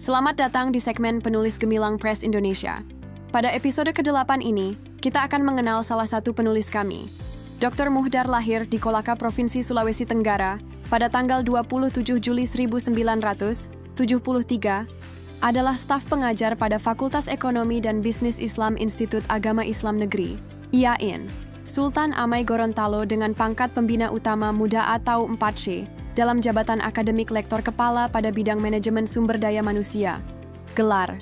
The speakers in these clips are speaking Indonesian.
Selamat datang di segmen Penulis Gemilang Press Indonesia. Pada episode ke-8 ini, kita akan mengenal salah satu penulis kami. Dr. Muhdar lahir di Kolaka, Provinsi Sulawesi Tenggara pada tanggal 27 Juli 1973, adalah staf pengajar pada Fakultas Ekonomi dan Bisnis Islam Institut Agama Islam Negeri, IAIN, Sultan Amai Gorontalo dengan pangkat pembina utama muda atau 4C, dalam jabatan akademik lektor kepala pada bidang manajemen sumber daya manusia. Gelar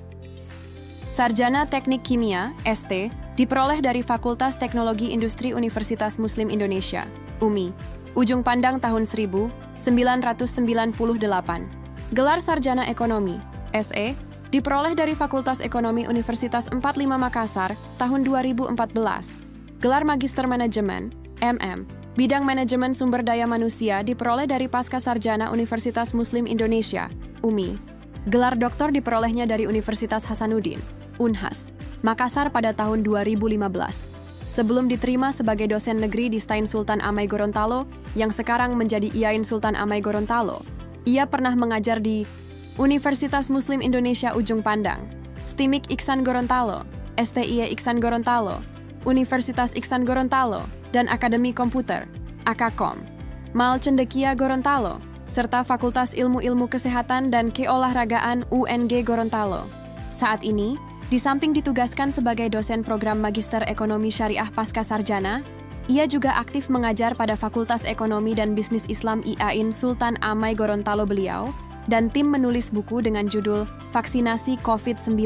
Sarjana Teknik Kimia, ST, diperoleh dari Fakultas Teknologi Industri Universitas Muslim Indonesia, UMI, Ujung Pandang tahun 1998. Gelar Sarjana Ekonomi, SE, diperoleh dari Fakultas Ekonomi Universitas 45 Makassar tahun 2014. Gelar Magister Manajemen, MM, Bidang Manajemen Sumber Daya Manusia diperoleh dari Pascasarjana Universitas Muslim Indonesia, UMI. Gelar doktor diperolehnya dari Universitas Hasanuddin, Unhas, Makassar pada tahun 2015. Sebelum diterima sebagai dosen negeri di Stain Sultan Amai Gorontalo, yang sekarang menjadi IAIN Sultan Amai Gorontalo, ia pernah mengajar di Universitas Muslim Indonesia Ujung Pandang, STIMIK Iksan Gorontalo, STIE Iksan Gorontalo, Universitas Iksan Gorontalo, dan Akademi Komputer, Akakom, Mal Cendekia Gorontalo, serta Fakultas Ilmu-Ilmu Kesehatan dan Keolahragaan UNG Gorontalo. Saat ini, di samping ditugaskan sebagai dosen program Magister Ekonomi Syariah Pascasarjana, ia juga aktif mengajar pada Fakultas Ekonomi dan Bisnis Islam IAIN Sultan Amai Gorontalo beliau, dan tim menulis buku dengan judul Vaksinasi COVID-19,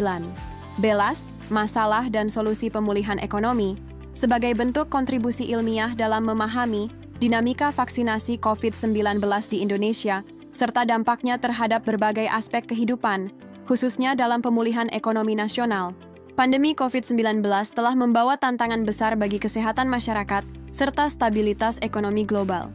Belas, Masalah dan Solusi Pemulihan Ekonomi, sebagai bentuk kontribusi ilmiah dalam memahami dinamika vaksinasi COVID-19 di Indonesia, serta dampaknya terhadap berbagai aspek kehidupan, khususnya dalam pemulihan ekonomi nasional. Pandemi COVID-19 telah membawa tantangan besar bagi kesehatan masyarakat, serta stabilitas ekonomi global.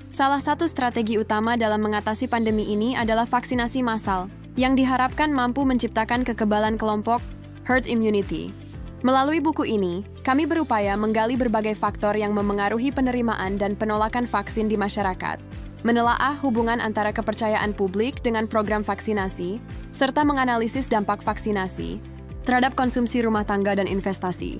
Salah satu strategi utama dalam mengatasi pandemi ini adalah vaksinasi massal, yang diharapkan mampu menciptakan kekebalan kelompok, herd immunity. Melalui buku ini, kami berupaya menggali berbagai faktor yang memengaruhi penerimaan dan penolakan vaksin di masyarakat, menelaah hubungan antara kepercayaan publik dengan program vaksinasi, serta menganalisis dampak vaksinasi terhadap konsumsi rumah tangga dan investasi.